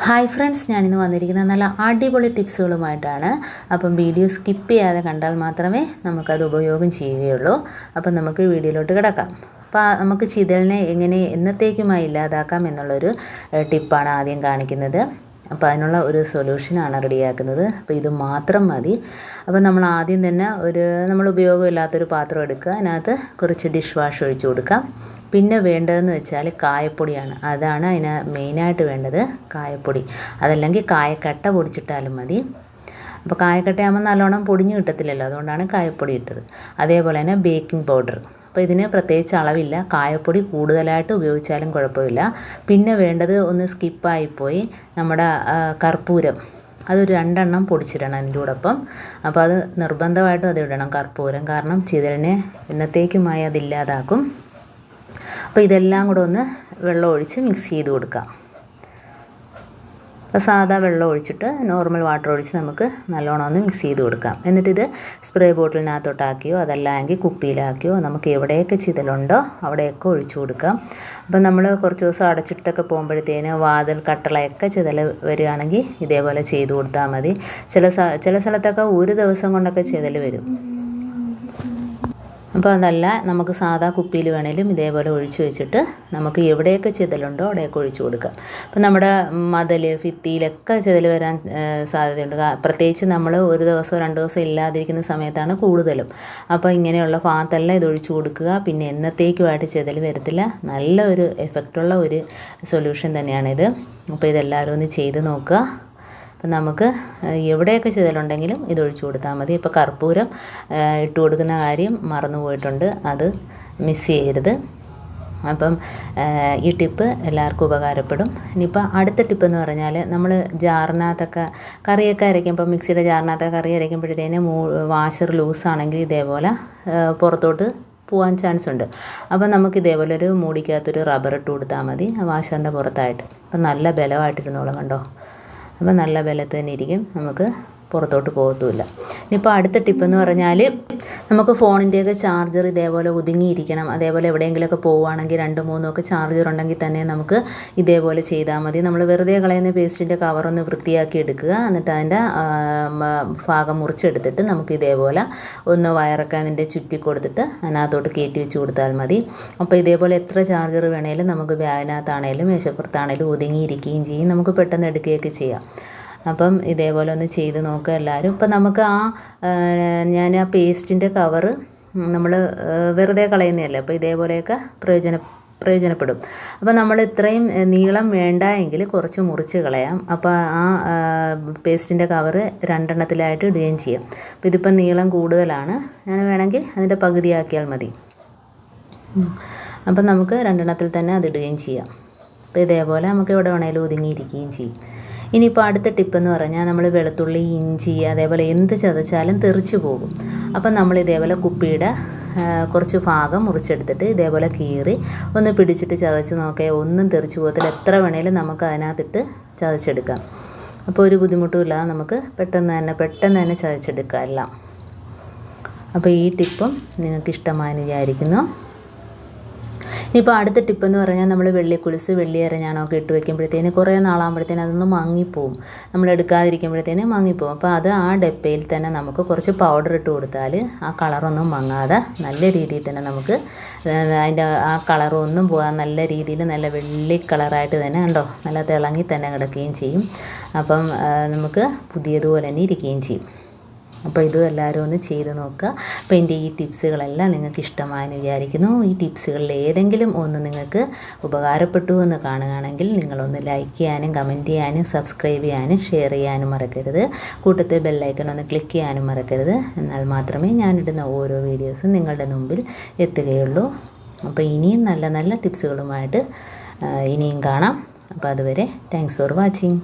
Hi friends, ഞാനിന്ന് വന്നിരിക്കുന്നത് നല്ല അടിപൊളി ടിപ്സുകളുമായിട്ടാണ്. അപ്പം വീഡിയോ സ്കിപ്പ് ചെയ്യാതെ കണ്ടാൽ മാത്രമേ നമുക്കത് ഉപയോഗം ചെയ്യുകയുള്ളൂ. അപ്പം നമുക്ക് വീഡിയോയിലോട്ട് കിടക്കാം. അപ്പോൾ നമുക്ക് ചിതലിനെ എങ്ങനെ എന്നത്തേക്കുമായി ഇല്ലാതാക്കാം എന്നുള്ളൊരു ടിപ്പാണ് ആദ്യം കാണിക്കുന്നത്. അപ്പോൾ അതിനുള്ള ഒരു സൊല്യൂഷനാണ് റെഡിയാക്കുന്നത്. അപ്പോൾ ഇത് മാത്രം മതി. അപ്പോൾ നമ്മൾ ആദ്യം തന്നെ നമ്മൾ ഉപയോഗമില്ലാത്തൊരു പാത്രം എടുക്കുക. അതിനകത്ത് കുറച്ച് ഡിഷ് വാഷ് ഒഴിച്ച് കൊടുക്കാം. പിന്നെ വേണ്ടതെന്ന് വെച്ചാൽ കായപ്പൊടിയാണ്. അതാണ് അതിന് മെയിനായിട്ട് വേണ്ടത്, കായപ്പൊടി. അതല്ലെങ്കിൽ കായക്കട്ട പൊടിച്ചിട്ടാലും മതി. അപ്പോൾ കായക്കട്ടയാകുമ്പോൾ നല്ലോണം പൊടിഞ്ഞ് കിട്ടത്തില്ലല്ലോ, അതുകൊണ്ടാണ് കായപ്പൊടി ഇട്ടത്. അതേപോലെ തന്നെ ബേക്കിംഗ് പൗഡർ. അപ്പോൾ ഇതിന് പ്രത്യേകിച്ച് അളവില്ല, കായപ്പൊടി കൂടുതലായിട്ട് ഉപയോഗിച്ചാലും കുഴപ്പമില്ല. പിന്നെ വേണ്ടത് ഒന്ന് സ്കിപ്പായിപ്പോയി, നമ്മുടെ കർപ്പൂരം. അതൊരു 2 എണ്ണം പൊടിച്ചിടണം അതിൻ്റെ കൂടൊപ്പം. അപ്പോൾ അത് നിർബന്ധമായിട്ടും അത് ഇടണം, കർപ്പൂരം. കാരണം ചിതലിനെ എന്നത്തേക്കുമായി അതില്ലാതാക്കും. അപ്പോൾ ഇതെല്ലാം കൂടെ ഒന്ന് വെള്ളം ഒഴിച്ച് മിക്സ് ചെയ്ത് കൊടുക്കാം. അപ്പോൾ സാധാ വെള്ളം ഒഴിച്ചിട്ട് നോർമൽ വാട്ടർ ഒഴിച്ച് നമുക്ക് നല്ലോണം ഒന്ന് മിക്സ് ചെയ്ത് കൊടുക്കാം. എന്നിട്ടിത് സ്പ്രേ ബോട്ടിലിനകത്തോട്ടാക്കിയോ അതല്ലെങ്കിൽ കുപ്പിയിലാക്കിയോ നമുക്ക് എവിടെയൊക്കെ ചിതലുണ്ടോ അവിടെയൊക്കെ ഒഴിച്ചു കൊടുക്കാം. അപ്പം നമ്മൾ കുറച്ച് ദിവസം അടച്ചിട്ടൊക്കെ പോകുമ്പോഴത്തേന് വാതിൽ കട്ടളയൊക്കെ ചിതൽ വരികയാണെങ്കിൽ ഇതേപോലെ ചെയ്ത് കൊടുത്താൽ മതി. ചില സ്ഥലത്തൊക്കെ ഒരു ദിവസം കൊണ്ടൊക്കെ ചിതൽ വരും. അപ്പോൾ അതല്ല, നമുക്ക് സാധാ കുപ്പിയിൽ വേണേലും ഇതേപോലെ ഒഴിച്ചു വെച്ചിട്ട് നമുക്ക് എവിടെയൊക്കെ ചിതലുണ്ടോ അവിടെയൊക്കെ ഒഴിച്ചു കൊടുക്കാം. അപ്പോൾ നമ്മുടെ മതിൽ ഭിത്തിയിലൊക്കെ ചിതൽ വരാൻ സാധ്യതയുണ്ട്. പ്രത്യേകിച്ച് നമ്മൾ ഒരു ദിവസമോ 2 ദിവസം ഇല്ലാതിരിക്കുന്ന സമയത്താണ് കൂടുതലും. അപ്പോൾ ഇങ്ങനെയുള്ള ഭാഗത്തെല്ലാം ഇത് ഒഴിച്ചു കൊടുക്കുക. പിന്നെ എന്നത്തേക്കുമായിട്ട് ചിതൽ വരത്തില്ല. നല്ല ഒരു എഫക്റ്റുള്ള ഒരു സൊല്യൂഷൻ തന്നെയാണിത്. അപ്പോൾ ഇതെല്ലാവരും ഒന്ന് ചെയ്ത് നോക്കുക. അപ്പം നമുക്ക് എവിടെയൊക്കെ ചിതലുണ്ടെങ്കിലും ഇതൊഴിച്ചു കൊടുത്താൽ മതി. ഇപ്പോൾ കർപ്പൂരം ഇട്ട് കൊടുക്കുന്ന കാര്യം മറന്നു പോയിട്ടുണ്ട്, അത് മിസ് ചെയ്യരുത്. അപ്പം ഈ ടിപ്പ് എല്ലാവർക്കും ഉപകാരപ്പെടും. ഇനിയിപ്പോൾ അടുത്ത ടിപ്പ് എന്ന് പറഞ്ഞാൽ, നമ്മൾ ജാറിനകത്തൊക്കെ കറിയൊക്കെ അരയ്ക്കുമ്പോൾ മിക്സിയുടെ ജാറിനകത്തൊക്കെ കറി അരയ്ക്കുമ്പോഴത്തേന് വാഷർ ലൂസാണെങ്കിൽ ഇതേപോലെ പുറത്തോട്ട് പോകാൻ ചാൻസ് ഉണ്ട്. അപ്പം നമുക്ക് ഇതേപോലെ ഒരു മൂടിക്കകത്തൊരു റബ്ബർ ഇട്ട് കൊടുത്താൽ മതി വാഷറിൻ്റെ പുറത്തായിട്ട്. അപ്പം നല്ല ബലമായിട്ടിരുന്നോളും, കണ്ടോ. അപ്പോൾ നല്ല ബലത്തിൽ തന്നെ ഇരിക്കും, നമുക്ക് പുറത്തോട്ട് പോകത്തുമില്ല. ഇനിയിപ്പോൾ അടുത്ത ടിപ്പെന്ന് പറഞ്ഞാൽ, നമുക്ക് ഫോണിൻ്റെയൊക്കെ ചാർജർ ഇതേപോലെ ഒതുങ്ങിയിരിക്കണം. അതേപോലെ എവിടെയെങ്കിലുമൊക്കെ പോവുകയാണെങ്കിൽ 2-3 ഒക്കെ ചാർജർ ഉണ്ടെങ്കിൽ തന്നെ നമുക്ക് ഇതേപോലെ ചെയ്താൽ മതി. നമ്മൾ വെറുതെ കളയുന്ന പേസ്റ്റിൻ്റെ കവറൊന്ന് വൃത്തിയാക്കി എടുക്കുക. എന്നിട്ട് അതിൻ്റെ ഭാഗം മുറിച്ചെടുത്തിട്ട് നമുക്ക് ഇതേപോലെ ഒന്ന് വയറൊക്കെ അതിൻ്റെ ചുറ്റി കൊടുത്തിട്ട് അതിനകത്തോട്ട് കയറ്റി വെച്ച് കൊടുത്താൽ മതി. അപ്പോൾ ഇതേപോലെ എത്ര ചാർജർ വേണേലും നമുക്ക് ബാഗിനകത്താണേലും മേശപ്പുറത്താണേലും ഒതുങ്ങിയിരിക്കുകയും ചെയ്യും. നമുക്ക് പെട്ടെന്ന് എടുക്കുകയൊക്കെ ചെയ്യാം. അപ്പം ഇതേപോലെ ഒന്ന് ചെയ്ത് നോക്കുക എല്ലാവരും. ഇപ്പം നമുക്ക് ഞാൻ ആ പേസ്റ്റിൻ്റെ കവറ് നമ്മൾ വെറുതെ കളയുന്നതല്ലേ, അപ്പോൾ ഇതേപോലെയൊക്കെ പ്രയോജനപ്പെടും. അപ്പോൾ നമ്മൾ ഇത്രയും നീളം വേണ്ട എങ്കിൽ കുറച്ച് മുറിച്ച് കളയാം. അപ്പോൾ ആ പേസ്റ്റിൻ്റെ കവറ് 2 എണ്ണത്തിലായിട്ട് ഇടുകയും ചെയ്യാം. അപ്പോൾ ഇതിപ്പം നീളം കൂടുതലാണ്, ഞാൻ വേണമെങ്കിൽ അതിൻ്റെ പകുതിയാക്കിയാൽ മതി. അപ്പം നമുക്ക് 2 എണ്ണത്തിൽ തന്നെ അത് ഇടുകയും ചെയ്യാം. അപ്പോൾ ഇതേപോലെ നമുക്ക് എവിടെ വേണേലും ഒതുങ്ങിയിരിക്കുകയും ചെയ്യും. ഇനിയിപ്പോൾ അടുത്ത ടിപ്പെന്ന് പറഞ്ഞാൽ, നമ്മൾ വെളുത്തുള്ളി, ഇഞ്ചി അതേപോലെ എന്ത് ചതച്ചാലും തെറിച്ച് പോകും. അപ്പം നമ്മൾ ഇതേപോലെ കുപ്പിയുടെ കുറച്ച് ഭാഗം മുറിച്ചെടുത്തിട്ട് ഇതേപോലെ കീറി ഒന്ന് പിടിച്ചിട്ട് ചതച്ച് നോക്കിയാൽ ഒന്നും തെറിച്ച് പോകത്തില്ല. എത്ര വേണേലും നമുക്ക് അതിനകത്തിട്ട് ചതച്ചെടുക്കാം. അപ്പോൾ ഒരു ബുദ്ധിമുട്ടും ഇല്ലാതെ നമുക്ക് പെട്ടെന്ന് തന്നെ ചതച്ചെടുക്കാം എല്ലാം. അപ്പോൾ ഈ ടിപ്പും നിങ്ങൾക്ക് ഇഷ്ടമായെന്ന് വിചാരിക്കുന്നു. ഇനിയിപ്പോൾ അടുത്ത ടിപ്പെന്ന് പറഞ്ഞാൽ, നമ്മൾ വെള്ളിക്കുലുസ്, വെള്ളി അരഞ്ഞാണമൊക്കെ ഇട്ട് വയ്ക്കുമ്പോഴത്തേന് കുറേ നാളാകുമ്പോഴത്തേന് അതൊന്ന് മങ്ങിപ്പോവും. നമ്മൾ എടുക്കാതിരിക്കുമ്പോഴത്തേന് മങ്ങിപ്പോവും. അപ്പോൾ അത് ആ ഡപ്പയിൽ തന്നെ നമുക്ക് കുറച്ച് പൗഡർ ഇട്ട് കൊടുത്താൽ ആ കളറൊന്നും മങ്ങാതെ നല്ല രീതിയിൽ തന്നെ നമുക്ക് അതിൻ്റെ ആ കളറൊന്നും പോകാൻ നല്ല രീതിയിൽ നല്ല വെള്ളി കളറായിട്ട് തന്നെ, കണ്ടോ, നല്ല തിളങ്ങി തന്നെ കിടക്കുകയും ചെയ്യും. അപ്പം നമുക്ക് പുതിയതുപോലെ തന്നെ ഇരിക്കുകയും ചെയ്യും. അപ്പോൾ ഇതും എല്ലാവരും ഒന്ന് ചെയ്ത് നോക്കുക. അപ്പോൾ എൻ്റെ ഈ ടിപ്സുകളെല്ലാം നിങ്ങൾക്ക് ഇഷ്ടമായെന്ന് വിചാരിക്കുന്നു. ഈ ടിപ്സുകളിൽ ഏതെങ്കിലും ഒന്ന് നിങ്ങൾക്ക് ഉപകാരപ്പെട്ടു എന്ന് കാണുകയാണെങ്കിൽ നിങ്ങളൊന്ന് ലൈക്ക് ചെയ്യാനും കമൻറ്റ് ചെയ്യാനും സബ്സ്ക്രൈബ് ചെയ്യാനും ഷെയർ ചെയ്യാനും മറക്കരുത്. കൂട്ടത്തിൽ ബെല്ലൈക്കൺ ഒന്ന് ക്ലിക്ക് ചെയ്യാനും മറക്കരുത്. എന്നാൽ മാത്രമേ ഞാനിടുന്ന ഓരോ വീഡിയോസും നിങ്ങളുടെ മുമ്പിൽ എത്തുകയുള്ളൂ. അപ്പോൾ ഇനിയും നല്ല നല്ല ടിപ്സുകളുമായിട്ട് ഇനിയും കാണാം. അപ്പോൾ അതുവരെ താങ്ക്സ് ഫോർ വാച്ചിങ്.